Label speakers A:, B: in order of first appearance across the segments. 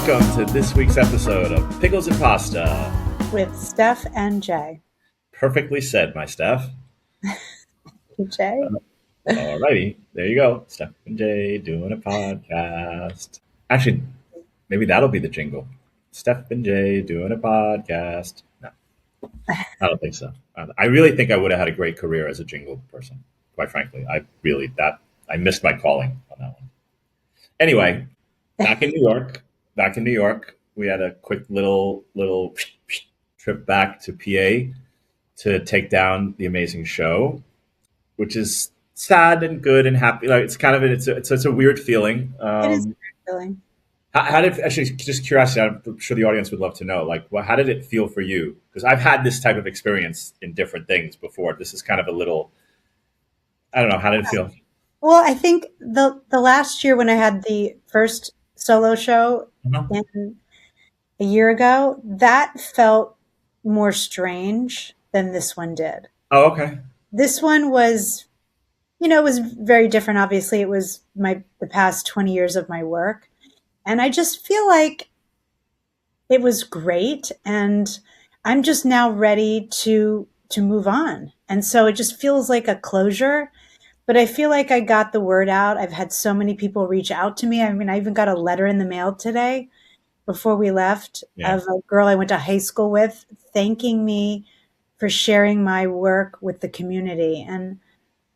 A: welcome to this week's episode of Pickles and Pasta.
B: With Steph and Jay.
A: Perfectly said, my Steph.
B: Jay?
A: Alrighty, there you go. Steph and Jay doing a podcast. Actually, maybe that'll be the jingle. Steph and Jay doing a podcast. No, I don't think so. I really think I would have had a great career as a jingle person, quite frankly. I missed my calling on that one. Anyway, back in New York, we had a quick little trip back to PA to take down the amazing show, which is sad and good and happy. Like it's a weird feeling.
B: It is a weird feeling.
A: How did actually, just curiosity? I'm sure the audience would love to know. Like, well, how did it feel for you? Because I've had this type of experience in different things before. This is kind of a little. I don't know. How did it feel?
B: Well, I think the last year when I had the first solo show in a year ago, that felt more strange than this one did.
A: Oh, okay.
B: This one was, it was very different. Obviously, it was the past 20 years of my work. And I just feel like it was great. And I'm just now ready to move on. And so it just feels like a closure. But I feel like I got the word out. I've had so many people reach out to me. I mean, I even got a letter in the mail today before we left of a girl I went to high school with thanking me for sharing my work with the community. And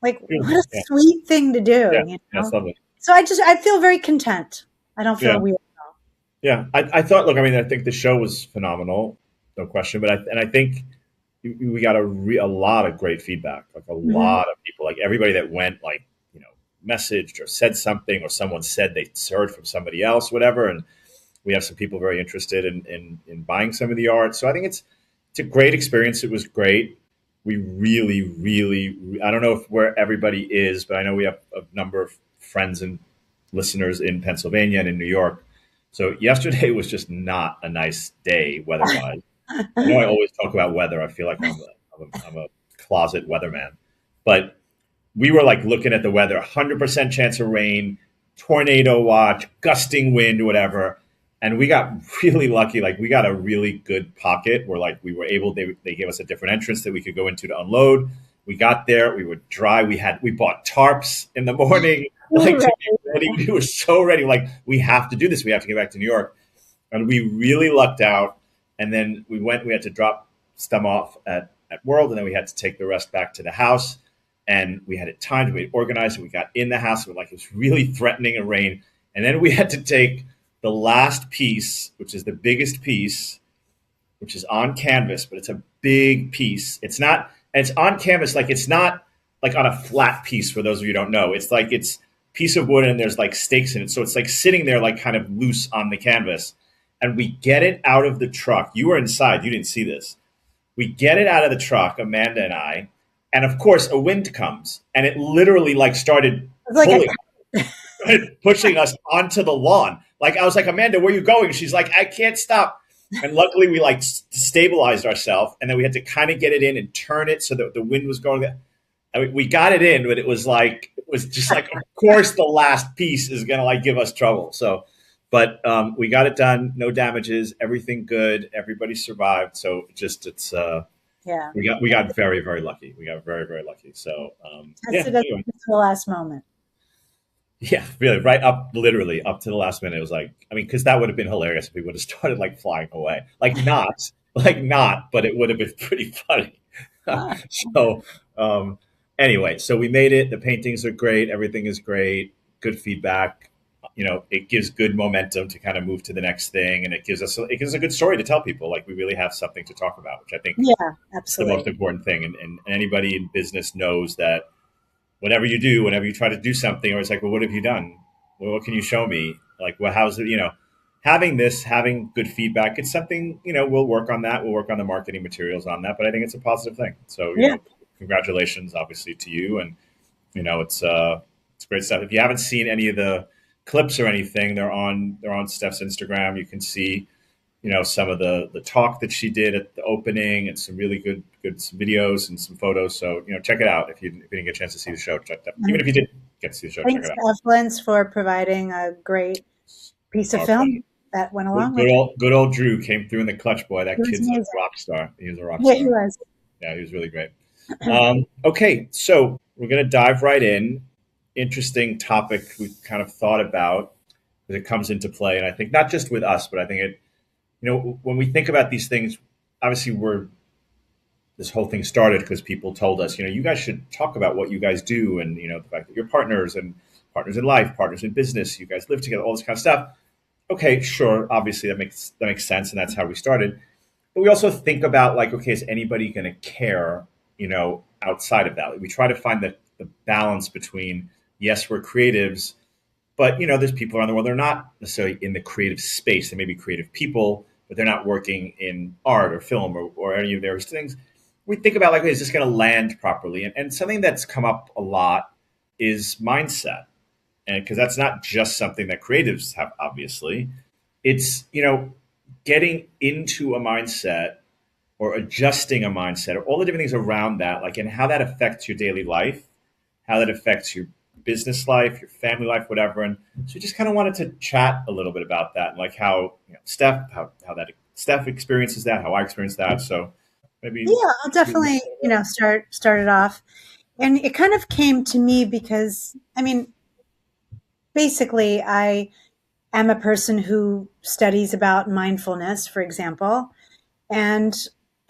B: like, what a sweet thing to do.
A: Yeah, that's lovely.
B: So I feel very content. I don't feel weird at all.
A: Yeah, I thought, look, I mean, I think the show was phenomenal, no question. But I think we got a lot of great feedback, like a lot of people, like everybody that went, like, messaged or said something, or someone said they heard from somebody else, whatever. And we have some people very interested in buying some of the art. So I think it's a great experience. It was great. We really, really, I don't know where everybody is, but I know we have a number of friends and listeners in Pennsylvania and in New York. So yesterday was just not a nice day weather-wise. I know I always talk about weather. I feel like I'm a closet weatherman. But we were like looking at the weather, 100% chance of rain, tornado watch, gusting wind, whatever. And we got really lucky. Like, we got a really good pocket where, like, we were able, they gave us a different entrance that we could go into to unload. We got there. We were dry. We bought tarps in the morning. Like, to be ready. We were so ready. Like, we have to do this. We have to get back to New York. And we really lucked out. And then we had to drop Stem off at World, and then we had to take the rest back to the house. And we had it timed, we had organized it, we got in the house, it was really threatening a rain. And then we had to take the last piece, which is the biggest piece, which is on canvas, but it's a big piece. It's on canvas, like it's not like on a flat piece, for those of you who don't know. It's like it's piece of wood and there's like stakes in it. So it's like sitting there like kind of loose on the canvas. And we get it out of the truck. You were inside. You didn't see this. We get it out of the truck, Amanda and I. And, of course, a wind comes. And it literally, like, started pushing us onto the lawn. Like, I was like, Amanda, where are you going? She's like, I can't stop. And luckily, we, like, stabilized ourselves. And then we had to kind of get it in and turn it so that the wind was going. I mean, we got it in, but it was just like, of course, the last piece is going to, like, give us trouble. So. But we got it done, no damages, everything good, everybody survived. So we got very, very lucky. We got very, very lucky. So
B: tested us to the last moment.
A: Yeah, really, literally up to the last minute. It was like, I mean, because that would have been hilarious if we would have started like flying away, not, but it would have been pretty funny. So anyway, so we made it. The paintings are great. Everything is great. Good feedback. It gives good momentum to kind of move to the next thing, and it gives us a good story to tell people. Like, we really have something to talk about, which I think is the most important thing. And anybody in business knows that whatever you do, whenever you try to do something, or it's like, well, what have you done? Well, what can you show me? Like, well, how's it? Having good feedback. It's something, we'll work on that. We'll work on the marketing materials on that. But I think it's a positive thing. So, congratulations, obviously, to you. And it's great stuff. If you haven't seen any of the clips or anything, they're on Steph's Instagram. You can see, some of the talk that she did at the opening, and some really good some videos and some photos. So, check it out if you didn't get a chance to see the show. Even if you did get to see the show,
B: Thanks,
A: check it out.
B: Thanks, for providing a great piece of film. that went along with
A: Good old Drew came through in the clutch, boy.
B: it. It
A: That
B: was
A: kid's a
B: amazing.
A: rock star. He was a rock
B: Yeah, he
A: star.
B: was.
A: Yeah, he was really great. Okay, so we're going to dive right in. Interesting topic we kind of thought about as it comes into play. And I think not just with us, but I think it, when we think about these things, obviously this whole thing started because people told us, you guys should talk about what you guys do and, the fact that you're partners and partners in life, partners in business, you guys live together, all this kind of stuff. Okay, sure. Obviously that makes sense. And that's how we started. But we also think about like, okay, is anybody going to care, outside of that? We try to find the balance between, yes, we're creatives, but there's people around the world that are not necessarily in the creative space. They may be creative people, but they're not working in art or film or any of those things. We think about like, okay, is this going to land properly? And something that's come up a lot is mindset, and because that's not just something that creatives have, obviously. It's getting into a mindset or adjusting a mindset or all the different things around that, like, and how that affects your daily life, how that affects your business life, your family life, whatever. And so we just kind of wanted to chat a little bit about that, and like how Steph experiences that, how I experience that. So maybe.
B: Yeah, I'll definitely, start it off. And it kind of came to me because, I mean, basically, I am a person who studies about mindfulness, for example, and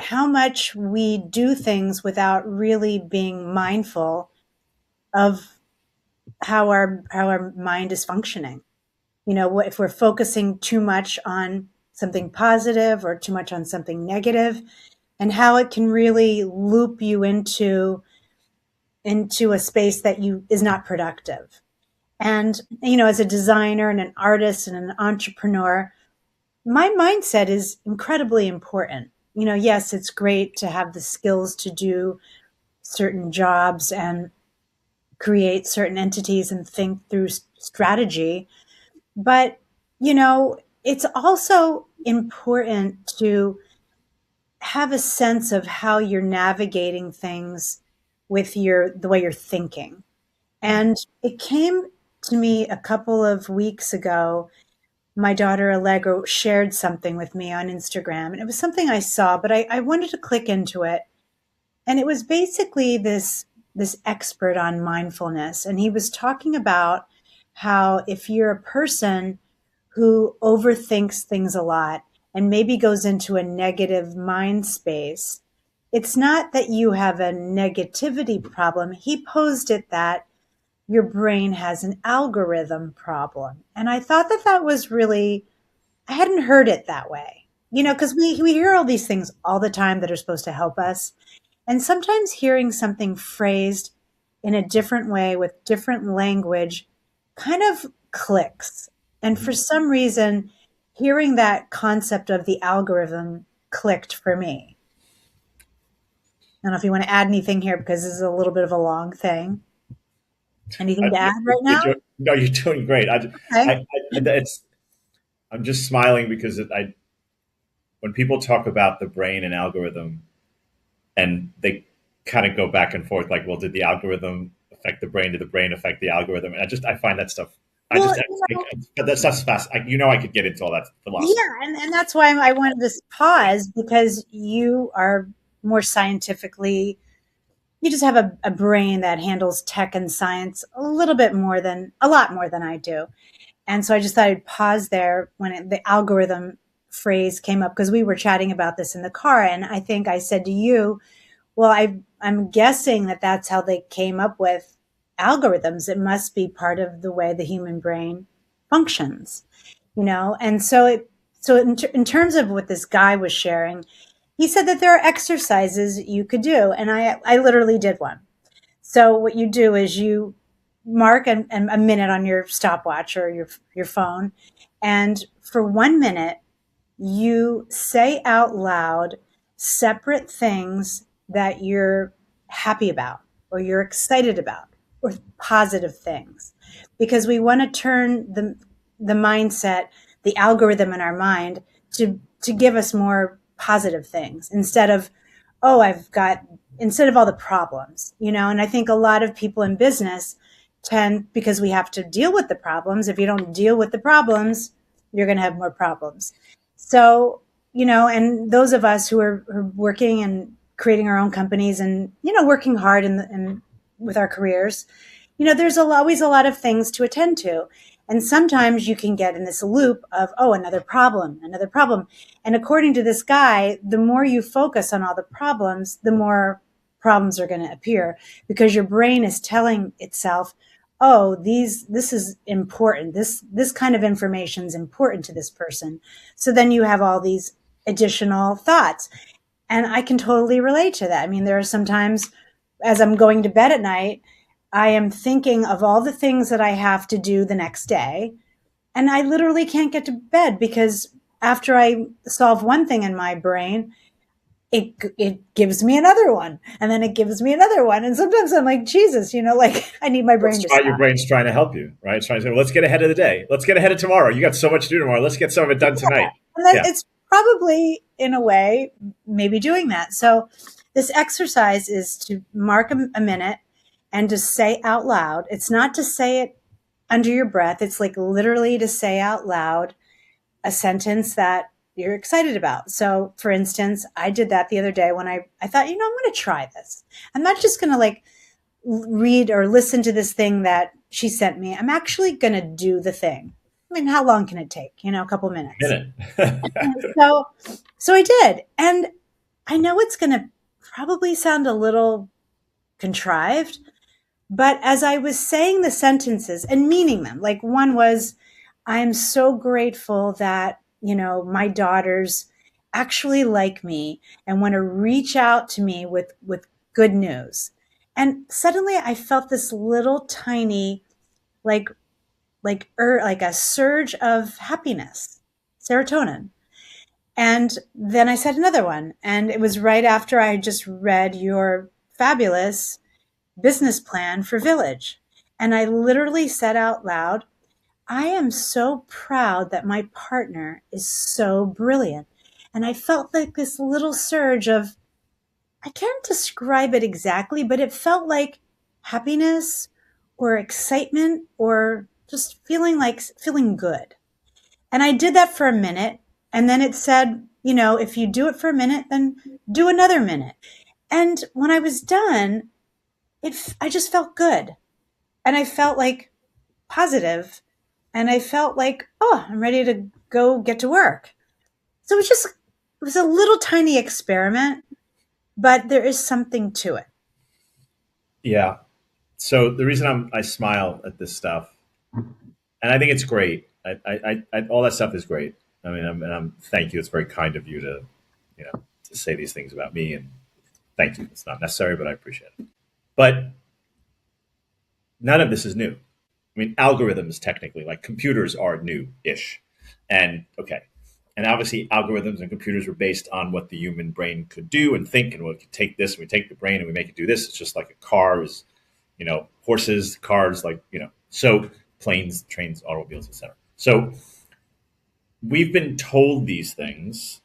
B: how much we do things without really being mindful of how our mind is functioning. If we're focusing too much on something positive or too much on something negative, and how it can really loop you into a space that you is not productive. And as a designer and an artist and an entrepreneur, my mindset is incredibly important. Yes, it's great to have the skills to do certain jobs and create certain entities and think through strategy, but it's also important to have a sense of how you're navigating things with the way you're thinking. And it came to me a couple of weeks ago. My daughter Allegra shared something with me on Instagram, and it was something I saw, but I wanted to click into it. And it was basically this expert on mindfulness, and he was talking about how if you're a person who overthinks things a lot and maybe goes into a negative mind space, it's not that you have a negativity problem. He posed it that your brain has an algorithm problem. And I thought that that was really, I hadn't heard it that way. Because we hear all these things all the time that are supposed to help us. And sometimes hearing something phrased in a different way with different language kind of clicks. And for some reason, hearing that concept of the algorithm clicked for me. I don't know if you want to add anything here because this is a little bit of a long thing. Anything to add right now?
A: No, you're doing great.
B: Okay.
A: I'm just smiling because when people talk about the brain and algorithm, and they kind of go back and forth, like, well, did the algorithm affect the brain? Did the brain affect the algorithm? And I find that stuff.
B: Well,
A: That stuff's fast. I could get into all that philosophy.
B: yeah, and that's why I wanted to pause because you are more scientifically, you just have a brain that handles tech and science a lot more than I do. And so I just thought I'd pause there when the algorithm phrase came up because we were chatting about this in the car. And I think I said to you, well, I'm guessing that that's how they came up with algorithms. It must be part of the way the human brain functions, And in terms of what this guy was sharing, he said that there are exercises you could do, and I literally did one. So what you do is you mark a minute on your stopwatch or your phone, and for 1 minute you say out loud separate things that you're happy about or you're excited about or positive things, because we want to turn the mindset, the algorithm in our mind to give us more positive things instead of, oh, instead of all the problems. And I think a lot of people in business tend, because we have to deal with the problems, if you don't deal with the problems, you're going to have more problems. So, and those of us who are working and creating our own companies and, working hard in with our careers, there's always a lot of things to attend to. And sometimes you can get in this loop of, oh, another problem, another problem. And according to this guy, the more you focus on all the problems, the more problems are going to appear because your brain is telling itself, oh, this is important. This kind of information is important to this person. So then you have all these additional thoughts. And I can totally relate to that. I mean, there are some times as I'm going to bed at night, I am thinking of all the things that I have to do the next day. And I literally can't get to bed because after I solve one thing in my brain, it gives me another one, and then it gives me another one. And sometimes I'm like, Jesus, like I need my brain
A: That's
B: to
A: why your
B: stop.
A: brain's trying to help you, right? It's trying to say, well, let's get ahead of the day. Let's get ahead of tomorrow. You got so much to do tomorrow. Let's get some of it done tonight.
B: And then
A: Yeah.
B: it's probably in a way maybe doing that. So this exercise is to mark a minute and to say out loud. It's not to say it under your breath. It's like literally to say out loud a sentence that you're excited about. So for instance, I did that the other day when I thought, I'm going to try this. I'm not just going to like read or listen to this thing that she sent me. I'm actually going to do the thing. I mean, how long can it take? A couple minutes.
A: Minute.
B: So, so I did. And I know it's going to probably sound a little contrived, but as I was saying the sentences and meaning them, like one was, I am so grateful that, my daughters actually like me and want to reach out to me with good news. And suddenly I felt this little tiny, like, like a surge of happiness, serotonin. And then I said another one. And it was right after I had just read your fabulous business plan for Village. And I literally said out loud, I am so proud that my partner is so brilliant. And I felt like this little surge of, I can't describe it exactly, but it felt like happiness or excitement or just feeling good. And I did that for a minute. And then it said, if you do it for a minute, then do another minute. And when I was done, I just felt good. And I felt like positive, and I felt like, oh, I'm ready to go get to work. So it was a little tiny experiment, but there is something to it.
A: Yeah. So the reason I smile at this stuff, and I think it's great. All that stuff is great. I mean, thank you. It's very kind of you to, to say these things about me, and thank you. It's not necessary, but I appreciate it. But none of this is new. I mean, algorithms technically, like computers, are new-ish, and okay, and obviously algorithms and computers were based on what the human brain could do and think, and we could take this, and we take the brain and we make it do this. It's just like a car is, horses, cars, like so planes, trains, automobiles, etc. So we've been told these things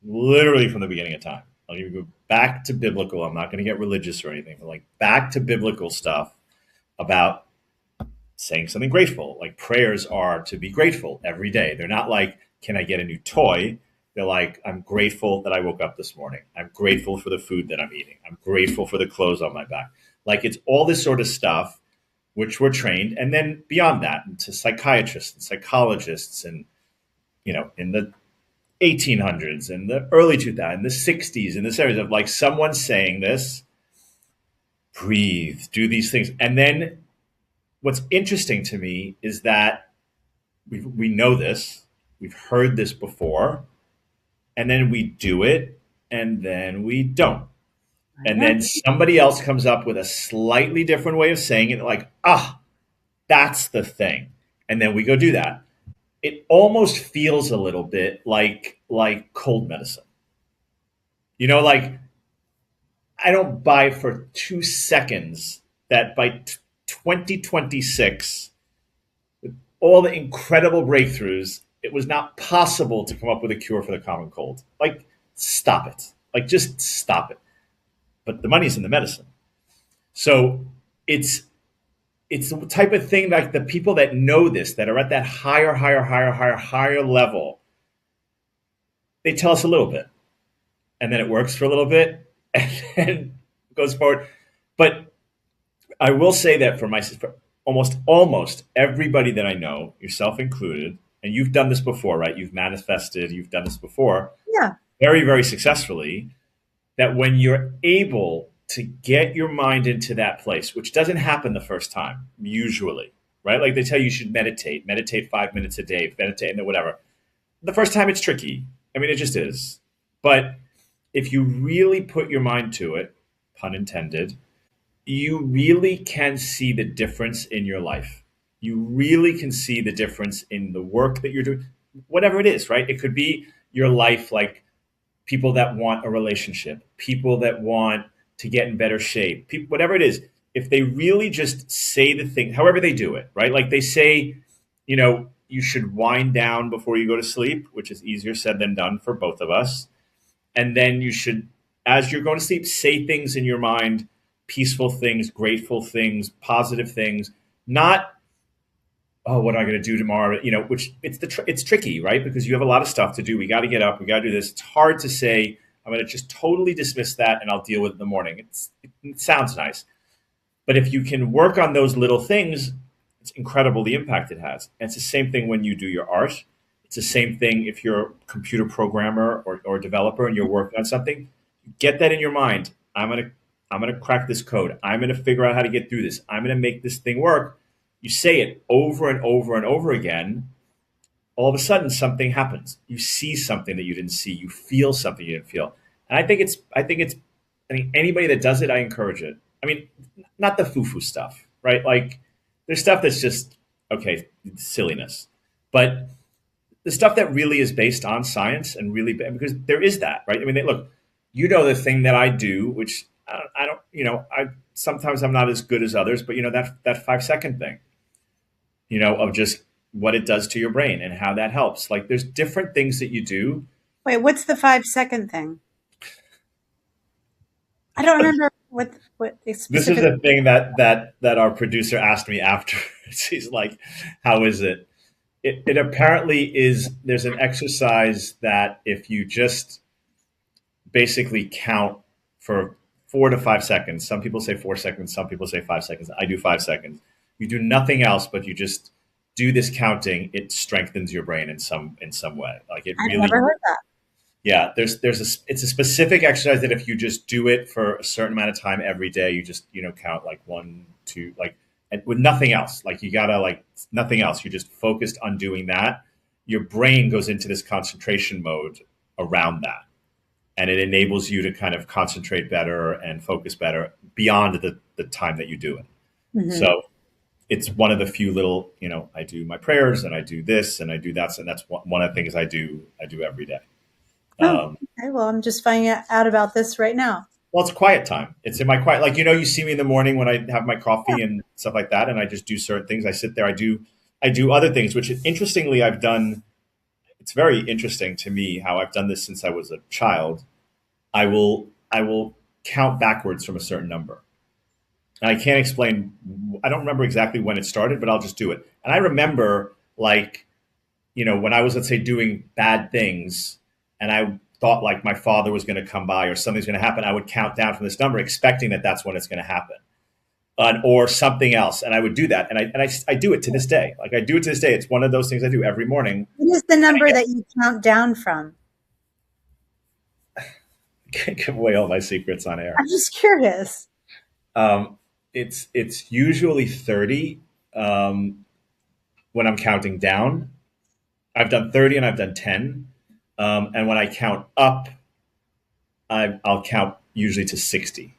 A: literally from the beginning of time. I'll even go back to biblical. I'm not going to get religious or anything, but like back to biblical stuff about saying something grateful. Like prayers are to be grateful every day. They're not like, can I get a new toy? They're like, I'm grateful that I woke up this morning. I'm grateful for the food that I'm eating. I'm grateful for the clothes on my back. Like it's all this sort of stuff which we're trained. And then beyond that, into psychiatrists and psychologists and, in the 1800s and the early 2000s, the 60s, in this area of like someone saying this, breathe, do these things. And then what's interesting to me is that we know this, we've heard this before, and then we do it, and then we don't. And then somebody else comes up with a slightly different way of saying it, like, that's the thing. And then we go do that. It almost feels a little bit like cold medicine. Like I don't buy for 2 seconds that by 2026, with all the incredible breakthroughs, it was not possible to come up with a cure for the common cold. Like, stop it. Like, just stop it. But the money's in the medicine. So it's it's the type of thing like the people that know this, that are at that higher level, they tell us a little bit, and then it works for a little bit, and then goes forward. But I will say that for almost everybody that I know, yourself included, and you've done this before, right? You've manifested, you've done this before,
B: Yeah.
A: very successfully. That when you're able to get your mind into that place, which doesn't happen the first time, usually, right? Like they tell you should meditate 5 minutes a day, meditate and whatever. The first time it's tricky. I mean, it just is. But if you really put your mind to it, pun intended, you really can see the difference in your life. You really can see the difference in the work that you're doing, whatever it is, right? It could be your life, like people that want a relationship, people that want to get in better shape, people, whatever it is, if they really just say the thing, however they do it, right? Like they say, you should wind down before you go to sleep, which is easier said than done for both of us. And then you should, as you're going to sleep, say things in your mind, peaceful things, grateful things, positive things, not oh, what am I going to do tomorrow? Which it's tricky, right? Because you have a lot of stuff to do. We got to get up. We got to do this. It's hard to say, I'm going to just totally dismiss that and I'll deal with it in the morning. It sounds nice. But if you can work on those little things, it's incredible the impact it has. And it's the same thing when you do your art. It's the same thing if you're a computer programmer or developer and you're working on something. Get that in your mind. I'm gonna crack this code. I'm gonna figure out how to get through this. I'm gonna make this thing work. You say it over and over and over again, all of a sudden something happens. You see something that you didn't see. You feel something you didn't feel. And I mean, anybody that does it, I encourage it. I mean, not the foo-foo stuff, right? Like there's stuff that's just, okay, silliness. But the stuff that really is based on science and really, because there is that, right? I mean, look, the thing that I do, which I don't, I sometimes I'm not as good as others, but that 5 second thing, of just what it does to your brain and how that helps. Like there's different things that you do.
B: Wait, what's the 5 second thing? I don't remember what
A: This is
B: specific.
A: a thing that our producer asked me after. He's like, "How is it?" It apparently is. There's an exercise that if you just basically count for 4 to 5 seconds. Some people say 4 seconds. Some people say 5 seconds. I do 5 seconds. You do nothing else, but you just do this counting. It strengthens your brain in some way. Like it
B: I've
A: really,
B: never heard that.
A: yeah. It's a specific exercise that if you just do it for a certain amount of time every day, you just count like one, two, like and with nothing else. Like you gotta like nothing else. You're just focused on doing that. Your brain goes into this concentration mode around that, and it enables you to kind of concentrate better and focus better beyond the time that you do it.
B: Hmm.
A: So it's one of the few little, I do my prayers and I do this and I do that. And that's one of the things I do every day.
B: Oh,
A: Um,
B: okay. Well, I'm just finding out about this right now.
A: well, it's quiet time. It's in my quiet, like, you see me in the morning when I have my
B: Yeah.
A: coffee and stuff like that. And I just do certain things. I sit there, I do other things, which interestingly I've done. It's very interesting to me how I've done this since I was a child. I will count backwards from a certain number. And I can't explain. I don't remember exactly when it started, but I'll just do it. And I remember, like, when I was, let's say, doing bad things, and I thought like my father was going to come by or something's going to happen, I would count down from this number, expecting that that's when it's going to happen, or something else, and I would do that. And I do it to this day. Like I do it to this day. It's one of those things I do every morning.
B: What is the number that you count down from?
A: I can't give away all my secrets on air.
B: I'm just curious.
A: Um, it's usually 30 when I'm counting down. I've done 30 and I've done 10. And when I count up, I'll count usually to 60.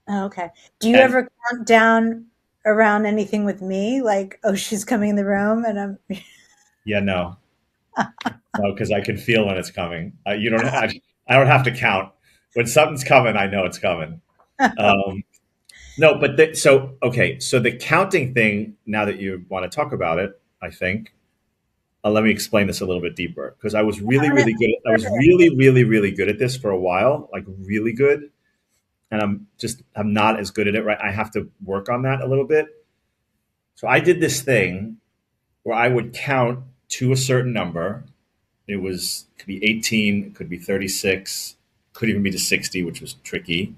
B: Oh, okay. Do you
A: And
B: ever count down around anything with me? Like, oh, she's coming in the room, and I'm.
A: yeah, no, because I can feel when it's coming. You don't. I don't have to count. When something's coming, I know it's coming. Um, no, but so okay. So the counting thing. Now that you want to talk about it, I think let me explain this a little bit deeper because I was really, really good. I was really, really, really good at this for a while, like really good, and I'm not as good at it. Right, I have to work on that a little bit. So I did this thing where I would count to a certain number. It was could be 18, it could be 36, could even be to 60, which was tricky.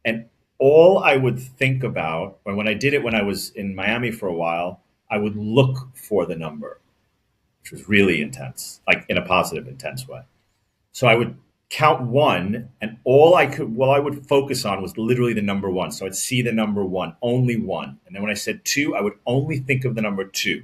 A: And all I would think about, when I did it when I was in Miami for a while, I would look for the number, which was really intense, like in a positive, intense way. So I would count one, and all I would focus on was literally the number one. So I'd see the number one, only one. And then when I said two, I would only think of the number two.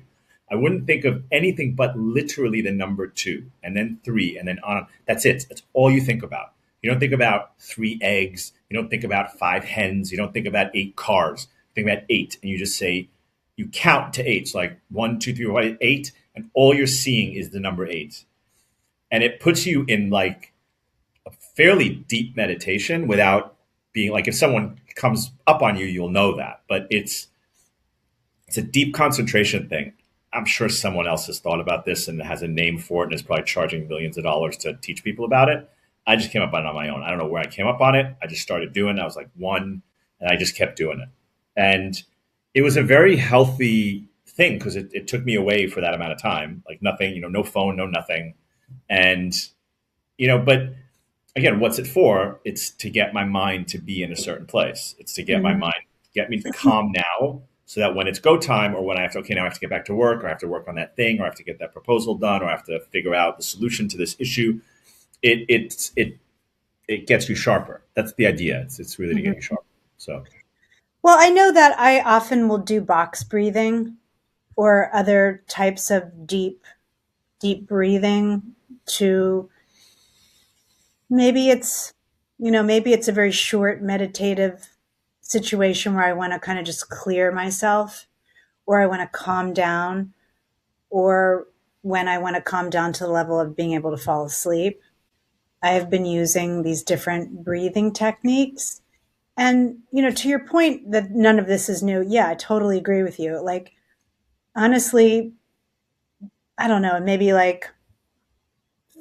A: I wouldn't think of anything but literally the number two, and then three, and then on. That's it. That's all you think about. You don't think about three eggs. You don't think about five hens. You don't think about eight cars. You think about eight, and you just say, you count to eight. So like one, two, three, four, five, eight, and all you're seeing is the number eight. And it puts you in like a fairly deep meditation without being like, if someone comes up on you, you'll know that. But it's a deep concentration thing. I'm sure someone else has thought about this and has a name for it and is probably charging millions of dollars to teach people about it. I just came up on it on my own. I don't know where I came up on it. I just started doing it. I was like one, and I just kept doing it. And it was a very healthy thing because it took me away for that amount of time. Like nothing, no phone, no nothing. And, but again, what's it for? It's to get my mind to be in a certain place. It's to get my
B: Mhm.
A: mind, get me to calm now so that when it's go time or when I have to, okay, now I have to get back to work or I have to work on that thing or I have to get that proposal done or I have to figure out the solution to this issue, it gets you sharper. That's the idea. It's really to get you
B: Mhm.
A: sharper. So,
B: Well, I know that I often will do box breathing or other types of deep breathing to maybe maybe it's a very short meditative situation where I want to kind of just clear myself or I want to calm down or when I want to calm down to the level of being able to fall asleep. I have been using these different breathing techniques. And, to your point that none of this is new, yeah, I totally agree with you. Like, honestly, I don't know, maybe like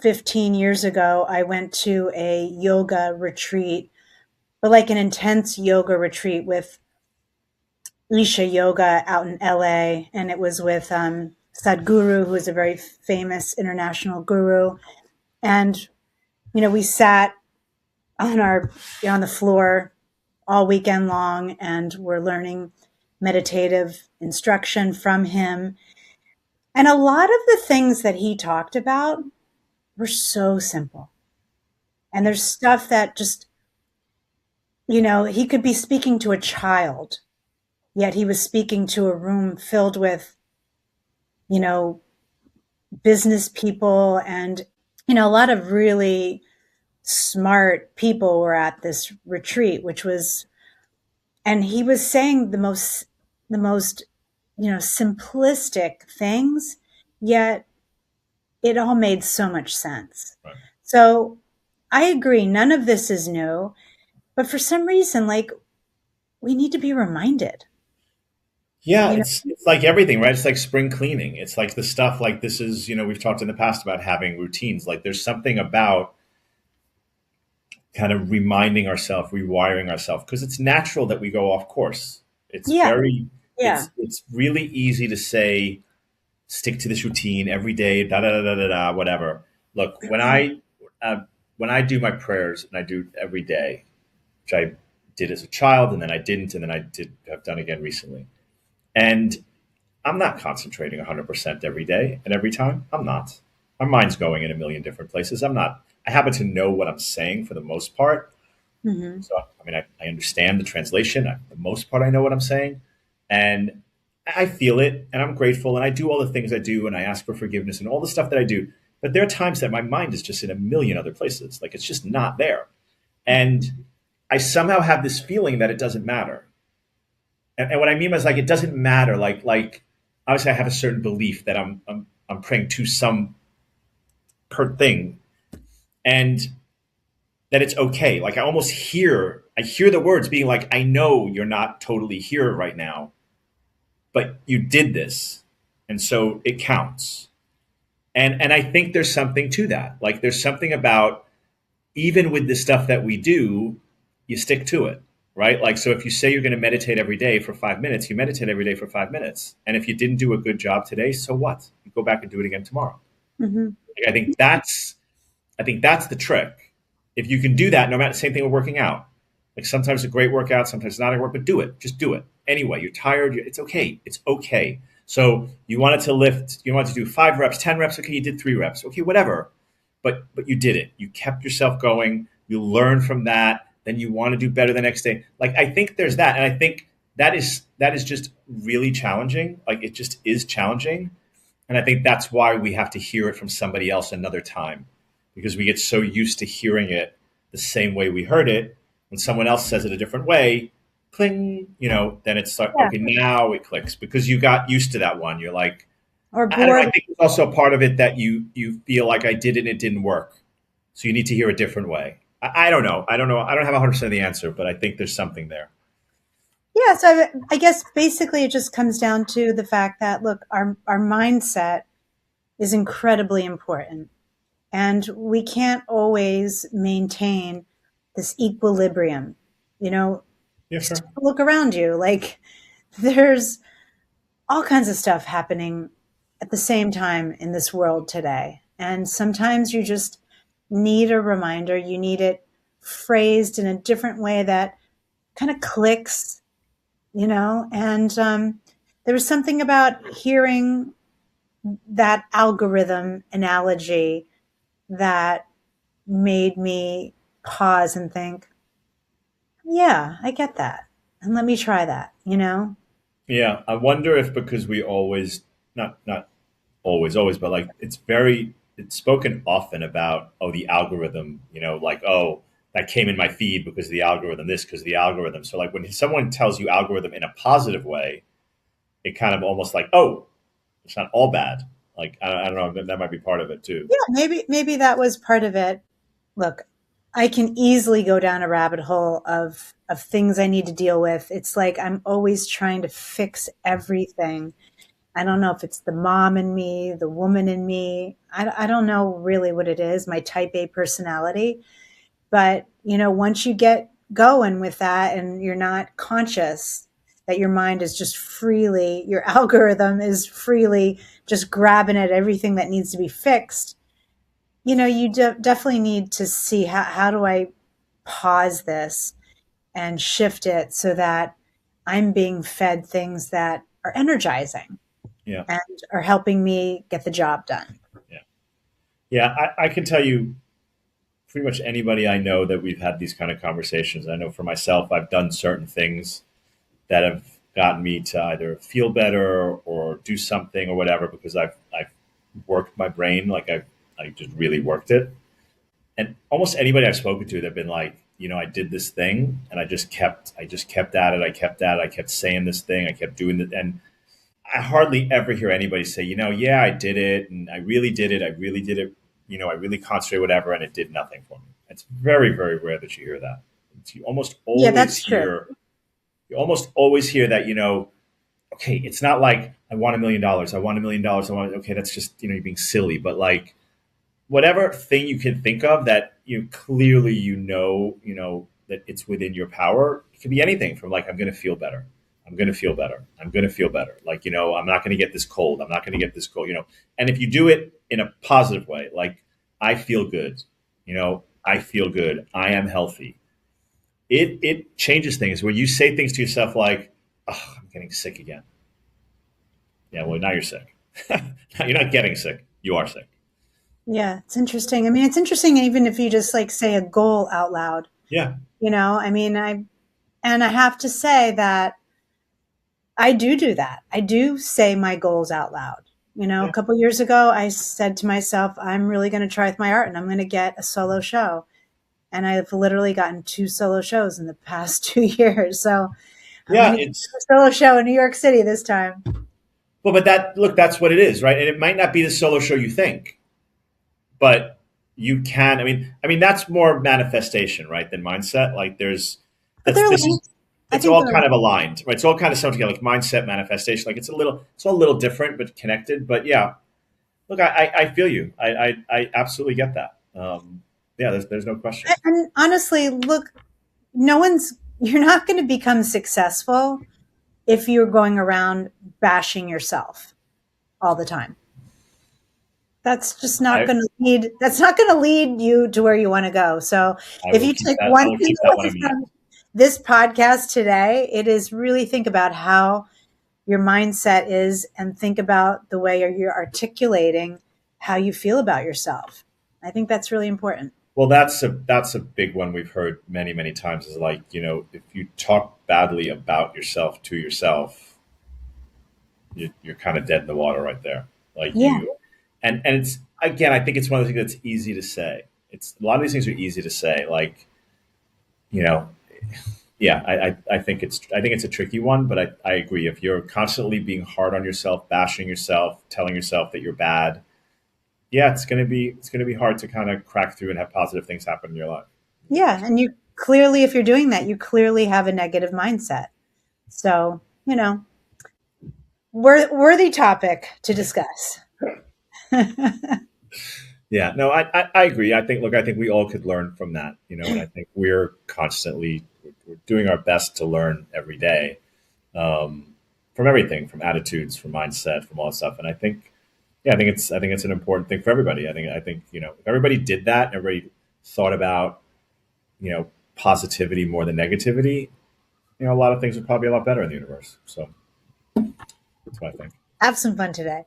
B: 15 years ago, I went to a yoga retreat, but like an intense yoga retreat with Isha Yoga out in LA. And it was with Sadhguru, who is a very famous international guru. And, we sat on the floor all weekend long and we're learning meditative instruction from him. And a lot of the things that he talked about were so simple. And there's stuff that just, he could be speaking to a child, yet he was speaking to a room filled with, you know, business people and, a lot of really smart people were at this retreat, which was, and he was saying the most, simplistic things, yet it all made so much sense.
A: right.
B: So I agree. None of this is new, but for some reason, like we need to be reminded,
A: Yeah,
B: you know,
A: it's like everything, right? It's like spring cleaning. It's like the stuff like this is, we've talked in the past about having routines. Like there's something about kind of reminding ourselves, rewiring ourselves, because it's natural that we go off course. It's
B: yeah,
A: very,
B: yeah.
A: it's really easy to say, stick to this routine every day, da da da da da, da whatever. Look, uh, when I do my prayers, and I do every day, which I did as a child, and then I didn't, and then have done again recently, and I'm not concentrating 100% every day and every time. I'm not. My mind's going in a million different places. I'm not. I happen to know what I'm saying for the most part.
B: Hmm.
A: So, I mean, I understand the translation. For the most part, I know what I'm saying. And I feel it and I'm grateful and I do all the things I do and I ask for forgiveness and all the stuff that I do. But there are times that my mind is just in a million other places. Like it's just not there. And I somehow have this feeling that it doesn't matter. And what I mean is like it doesn't matter. Like obviously I have a certain belief that I'm praying to some per thing and that it's okay. Like I hear the words being like, I know you're not totally here right now, but you did this. And so it counts. And I think there's something to that. Like there's something about even with the stuff that we do, you stick to it, right? Like, so if you say you're going to meditate every day for 5 minutes, you meditate every day for 5 minutes. And if you didn't do a good job today, so what? You go back and do it again tomorrow.
B: Hmm.
A: Like, I think that's the trick. If you can do that, no matter, same thing with working out. Like sometimes a great workout, sometimes not a work, but do it. Just do it anyway. You're tired. It's okay. It's okay. So you wanted to lift. You wanted to do 5 reps, 10 reps. Okay, you did 3 reps. Okay, whatever. But you did it. You kept yourself going. You learn from that. Then you want to do better the next day. Like I think there's that, and I think that is just really challenging. Like it just is challenging. And I think that's why we have to hear it from somebody else another time because we get so used to hearing it the same way we heard it. When someone else says it a different way, cling, then it's like,
B: Yeah.
A: okay, now it clicks because you got used to that one. You're like,
B: Or
A: I don't know,
B: bored.
A: I think it's also a part of it that you feel like I did it and it didn't work. So you need to hear a different way. I don't know. I don't know. I don't have 100% of the answer, but I think there's something there.
B: Yeah. So I guess basically it just comes down to the fact that, look, our mindset is incredibly important. And we can't always maintain this equilibrium. You know,
A: Yeah,
B: just
A: sure.
B: look around you. Like there's all kinds of stuff happening at the same time in this world today. And sometimes you just need a reminder. You need it phrased in a different way that kind of clicks, And there was something about hearing that algorithm analogy that made me pause and think, yeah, I get that. And let me try that.
A: Yeah, I wonder if because we always not always, but like it's spoken often about the algorithm, like that came in my feed because of the algorithm, this because of the algorithm. So like when someone tells you algorithm in a positive way, it kind of almost like it's not all bad. Like I don't know, that might be part of it too.
B: Yeah, maybe that was part of it. Look, I can easily go down a rabbit hole of things I need to deal with. It's like I'm always trying to fix everything. I don't know if it's the mom in me, the woman in me. I don't know really what it is, my type A personality. But, once you get going with that and you're not conscious that your mind is just freely, your algorithm is freely just grabbing at everything that needs to be fixed, you definitely need to see how do I pause this and shift it so that I'm being fed things that are energizing
A: Yeah,
B: and are helping me get the job done.
A: yeah, yeah. I can tell you pretty much anybody I know that we've had these kind of conversations. I know for myself, I've done certain things that have gotten me to either feel better or do something or whatever because I've worked my brain like I just really worked it. And almost anybody I've spoken to, they've been like, I did this thing and I just kept at it. I kept at it. I kept saying this thing. I kept doing it. And I hardly ever hear anybody say, yeah, I did it and I really did it. I really did it. I really concentrated, whatever, and it did nothing for me. It's very, very rare that you hear that. You almost
B: Yeah,
A: always
B: that's true.
A: hear that, okay, it's not like I want $1 million. I want $1 million. Okay, that's just, you being silly. But like whatever thing you can think of that clearly, that it's within your power, it could be anything from like, I'm going to feel better. I'm going to feel better. I'm going to feel better. Like, I'm not going to get this cold. I'm not going to get this cold. And if you do it in a positive way, like I feel good, I feel good. I am healthy. It changes things when you say things to yourself like, oh, I'm getting sick again. Yeah, well, now you're sick. You're not getting sick. You are sick.
B: Yeah, it's interesting. I mean, it's interesting even if you just like say a goal out loud.
A: Yeah.
B: I mean, I have to say that I do that. I do say my goals out loud. A
A: Yeah.
B: couple years ago, I said to myself, I'm really going to try with my art and I'm going to get a solo show. And I've literally gotten 2 solo shows in the past 2 years. So I'm going
A: Yeah.
B: to get
A: It's
B: a solo show in New York City this time.
A: well, but that's what it is, right? And it might not be the solo show you think, but you can. I mean, that's more manifestation, right, than mindset. Like there's
B: But
A: that's
B: they're
A: this is
B: linked. I
A: it's
B: think
A: all
B: they're
A: kind of
B: linked.
A: aligned, right? It's all kind of stuff together, like mindset, manifestation. Like it's all a little different, but connected. But yeah, look, I feel you. I absolutely get that. Yeah, there's no question.
B: And honestly, look, no one's you're not going to become successful if you're going around bashing yourself all the time. That's just not
A: I
B: going to lead, that's not going to lead you to where you want to go. So
A: I
B: if
A: will
B: you
A: keep
B: take
A: that. I
B: one
A: will
B: thing
A: keep that one
B: away
A: in mind.
B: from this podcast today, it is really think about how your mindset is and think about the way you're articulating how you feel about yourself. I think that's really important.
A: Well, that's a big one we've heard many times. Is like, if you talk badly about yourself to yourself, you're kind of dead in the water right there. Like
B: Yeah.
A: you, and it's again, I think it's one of the things that's easy to say. It's a lot of these things are easy to say. Like, you know, yeah, I think it's a tricky one, but I agree. If you're constantly being hard on yourself, bashing yourself, telling yourself that you're bad, yeah, it's gonna be hard to kind of crack through and have positive things happen in your life.
B: Yeah. And you clearly, if you're doing that, you clearly have a negative mindset. So, worthy topic to discuss.
A: Yeah, no, I agree. I think we all could learn from that, and I think we're doing our best to learn every day, from everything, from attitudes, from mindset, from all that stuff. And I think, yeah, I think it's an important thing for everybody. I think if everybody did that, everybody thought about you know positivity more than negativity, a lot of things would probably be a lot better in the universe. So that's what I think.
B: Have some fun today.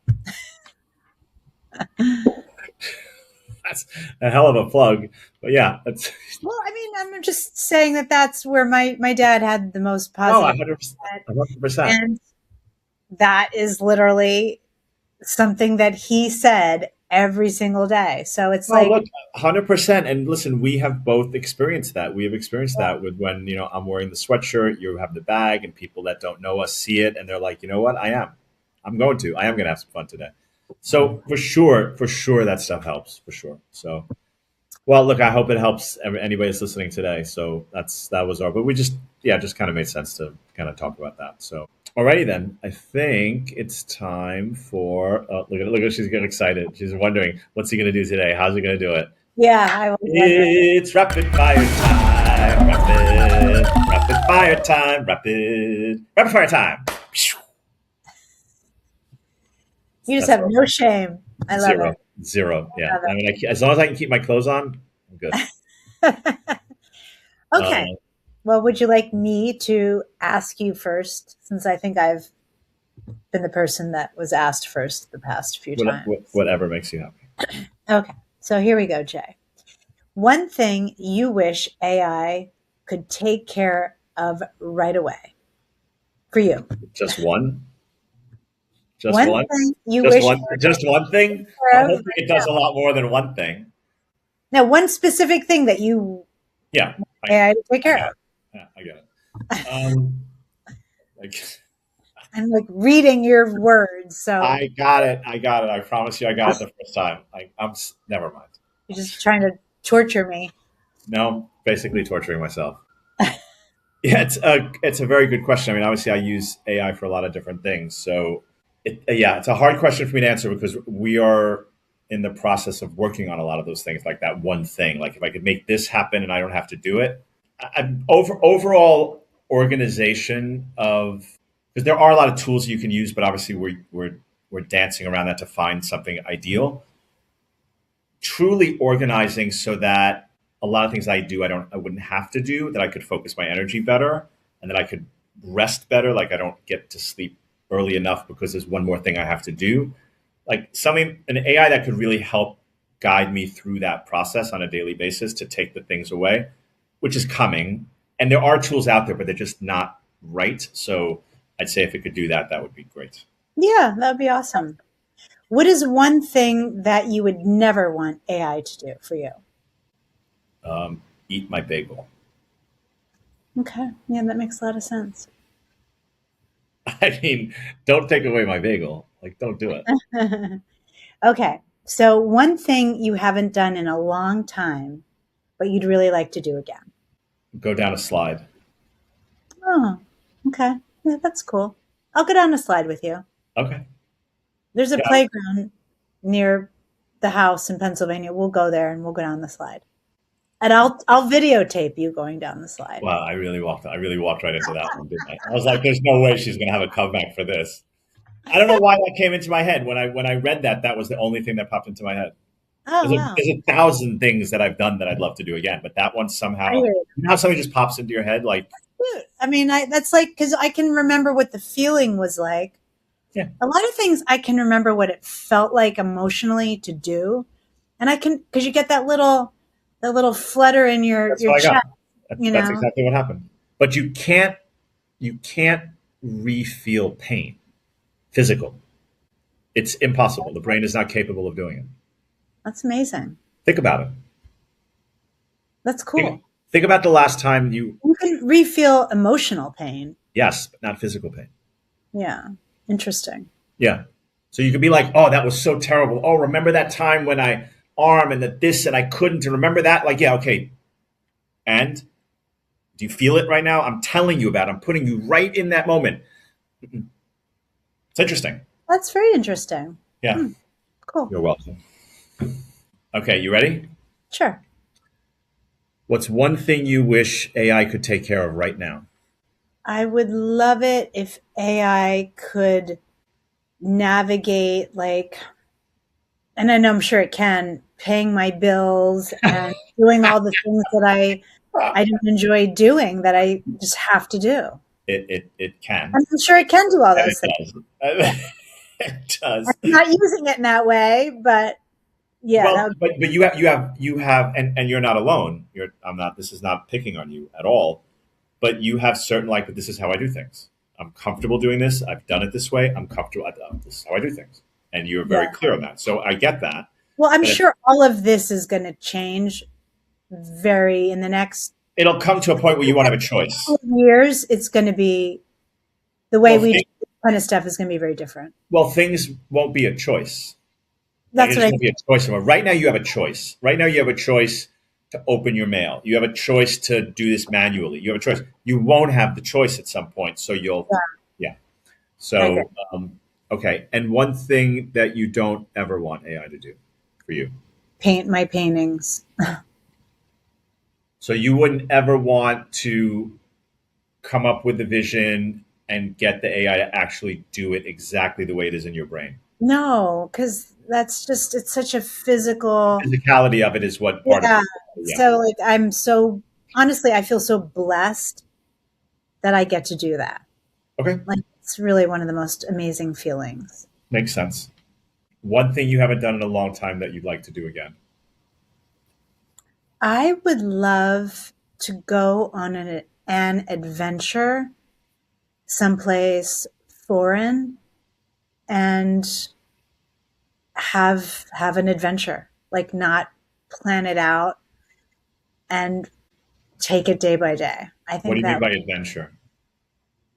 A: That's a hell of a plug, but yeah, that's
B: Well, I mean, I'm just saying that that's where my dad had the most
A: no,
B: positive
A: 100%,
B: mindset,
A: 100%.
B: and that is literally something that he said every single day. So it's
A: Oh,
B: like,
A: look, 100%. And listen, we have both experienced that. We have experienced that with when, I'm wearing the sweatshirt, you have the bag, and people that don't know us see it, and they're like, you know what? I am going to have some fun today. So for sure, that stuff helps for sure. So, well, look, I hope it helps anybody that's listening today. So that was but we just, yeah, it just kind of made sense to kind of talk about that. So, alrighty then. I think it's time for, look at, she's getting excited. She's wondering, what's he going to do today? How's he going to do it?
B: yeah, I was wondering.
A: It's rapid fire time. Rapid fire time. Rapid fire time.
B: You just
A: That's
B: have
A: all.
B: no shame. I love
A: Zero. Zero.
B: it.
A: Yeah.
B: I
A: I mean, as long as I can keep my clothes on, I'm good.
B: love it. Okay.
A: Uh,
B: Well, would you like me to ask you first, since I think I've been the person that was asked first the past few times?
A: whatever makes you happy.
B: Okay. So here we go, Jay. One thing you wish AI could take care of right away for you.
A: Just one. Just
B: One
A: one.
B: thing you
A: Just
B: wish
A: one. Just one
B: to
A: thing.
B: take
A: I'm
B: care of
A: hoping
B: right
A: it does
B: now.
A: a lot more than one thing.
B: Now, one specific thing that you
A: Yeah. I,
B: AI to take
A: I
B: care
A: got
B: of.
A: it. Yeah, I got it. Like,
B: I'm like reading your words, so
A: I got it. I got it. I promise you, I got it the first time. Never mind.
B: you're just trying to torture me.
A: No, basically torturing myself. Yeah, it's a very good question. I mean, obviously, I use AI for a lot of different things. So, yeah, it's a hard question for me to answer because we are in the process of working on a lot of those things, like that one thing. Like, if I could make this happen and I don't have to do it, overall organization of, because there are a lot of tools you can use, but obviously we're dancing around that to find something ideal. Truly organizing so that a lot of things I wouldn't have to do, that I could focus my energy better and that I could rest better. Like I don't get to sleep early enough because there's one more thing I have to do. Like an AI that could really help guide me through that process on a daily basis to take the things away, which is coming. And there are tools out there, but they're just not right. So I'd say if it could do that, that would be great.
B: Yeah, that would be awesome. What is one thing that you would never want AI to do for you?
A: Eat my bagel.
B: Okay. Yeah, that makes a lot of sense.
A: I mean, don't take away my bagel. Like, don't do it.
B: Okay. So, one thing you haven't done in a long time, but you'd really like to do again.
A: Go down a slide.
B: Oh, okay. Yeah, that's cool. I'll go down a slide with you.
A: Okay.
B: There's a
A: Yeah.
B: playground near the house in Pennsylvania. We'll go there and we'll go down the slide. And I'll videotape you going down the slide.
A: Wow, I really walked right into that one, didn't I? I was like, there's no way she's going to have a comeback for this. I don't know why that came into my head when I read that. That was the only thing that popped into my head.
B: Oh wow.
A: There's a thousand things that I've done that I'd love to do again, but that one
B: I
A: somehow,
B: hear you.
A: you know how something just pops into your head, like,
B: I mean, that's like because I can remember what the feeling was like.
A: yeah,
B: A lot of things I can remember what it felt like emotionally to do, and I can because you get that little flutter in
A: that's
B: your
A: what I got.
B: chest, you
A: That's
B: know.
A: exactly what happened. But you can't re-feel pain, physical. It's impossible. The brain is not capable of doing it.
B: That's amazing.
A: Think about it.
B: That's
A: Think,
B: cool.
A: think about the last time
B: You can re-feel emotional pain.
A: yes, but not physical pain.
B: Yeah, interesting.
A: Yeah. So you could be like, oh, that was so terrible. Oh, remember that time when I arm and that this and I couldn't and remember that? Like, yeah, okay. And do you feel it right now? I'm telling you about it. I'm putting you right in that moment. It's interesting.
B: That's very interesting.
A: Yeah.
B: Hmm, cool.
A: You're welcome. Okay, you ready?
B: Sure.
A: What's one thing you wish AI could take care of right now?
B: I would love it if AI could navigate like, and I know I'm sure it can, paying my bills and doing all the things that I don't enjoy doing that I just have to do.
A: It can.
B: I'm sure it can do all
A: And
B: those
A: it
B: things.
A: does. It
B: I'm
A: does.
B: not using it in that way, but yeah, that
A: Well,
B: would,
A: but you have and you're not alone. You're I'm not this is not picking on you at all. But you have certain like, but this is how I do things. I'm comfortable doing this. I've done it this way. I'm comfortable. This is how I do things, and you're very
B: yeah.
A: clear on that. So I get that.
B: Well, I'm
A: And
B: sure all of this is going to change very in the next
A: it'll come to a point where you won't have a choice.
B: couple of years. It's going to be the way
A: Well,
B: we do this kind of stuff is going to be very different.
A: things won't be a choice. Like it
B: That's what
A: just
B: I
A: won't be a choice anymore. Right now, you have a choice. Right now, you have a choice to open your mail. You have a choice to do this manually. You have a choice. You won't have the choice at some point. So you'll,
B: yeah,
A: yeah.
B: I agree.
A: So, okay. And one thing that you don't ever want AI to do for you.
B: Paint my paintings.
A: So you wouldn't ever want to come up with the vision and get the AI to actually do it exactly the way it is in your brain.
B: No, because that's just it's such a physical.
A: Physicality of it is what part of
B: Yeah.
A: it. Yeah.
B: So like I'm so honestly, I feel so blessed that I get to do that.
A: Okay.
B: Like it's really one of the most amazing feelings.
A: Makes sense. One thing you haven't done in a long time that you'd like to do again.
B: I would love to go on an adventure someplace foreign and have an adventure, like not plan it out and take it day by day. I
A: What do
B: think
A: you mean
B: that
A: by adventure?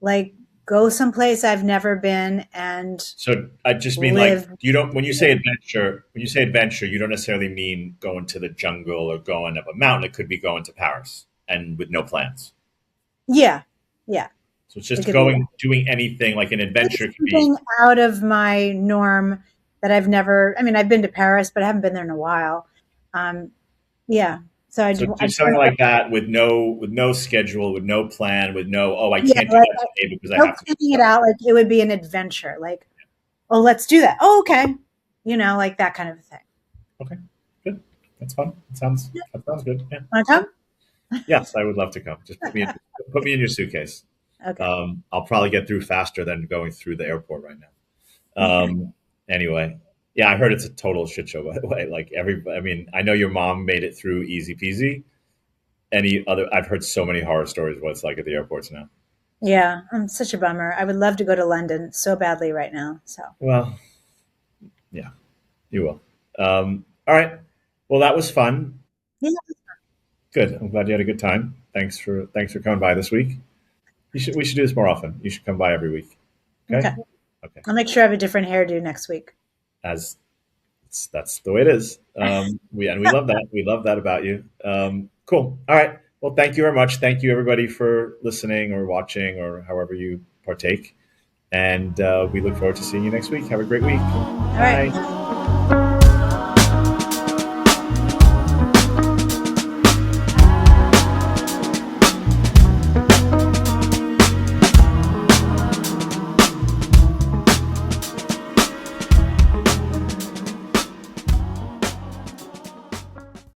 B: like go someplace I've never been and
A: So I just mean like
B: live.
A: you don't when you say adventure, you don't necessarily mean going to the jungle or going up a mountain. It could be going to Paris and with no plans.
B: Yeah, yeah.
A: So it's
B: It
A: just
B: could be
A: going doing anything like an adventure could be
B: something out of my norm that I've never. I mean, I've been to Paris, but I haven't been there in a while. Um, yeah. So
A: so
B: I
A: do
B: just
A: something
B: want to,
A: like that with no schedule, with no plan, with no I
B: yeah,
A: can't do
B: like
A: that today because I
B: no
A: have to do
B: planning it
A: stuff.
B: out. Like it would be an adventure. Like, oh, let's do that. Oh, okay. Like that kind of thing.
A: Okay, good. That's fun. That sounds good. Yeah.
B: Want to come?
A: Yes, I would love to come. Just put me in your suitcase.
B: Okay.
A: I'll probably get through faster than going through the airport right now.
B: Okay.
A: Anyway, yeah, I heard it's a total shit show. By the way, like I mean, I know your mom made it through easy peasy. Any other? I've heard so many horror stories of what it's like at the airports now.
B: Yeah, I'm such a bummer. I would love to go to London so badly right now. So
A: Well, yeah, you will. All right. Well, that was fun.
B: yeah.
A: Good. I'm glad you had a good time. Thanks for coming by this week. We should do this more often. You should come by every week. Okay.
B: Okay.
A: Okay.
B: I'll make sure I have a different hairdo next week.
A: As that's the way it is. We love that. We love that about you. Cool. All right. Well, thank you very much. Thank you everybody for listening or watching or however you partake. And we look forward to seeing you next week. Have a great week.
B: All right.
A: Bye.